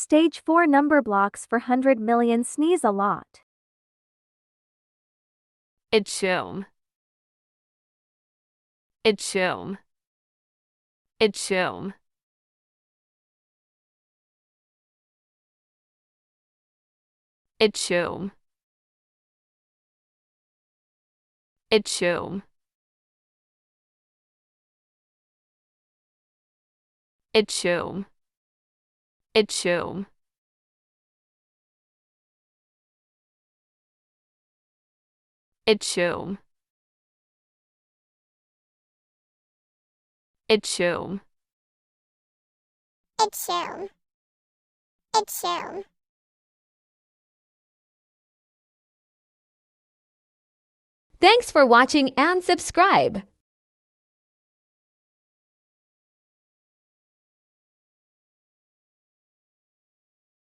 Stage 4 number blocks for 100 million sneeze a lot. Itchum. Itchum. Itchum. Itchum. Itchum. Itchum. Itchum. Itchum. Itchum. Itchum. Itchum. Thanks for watching and subscribe.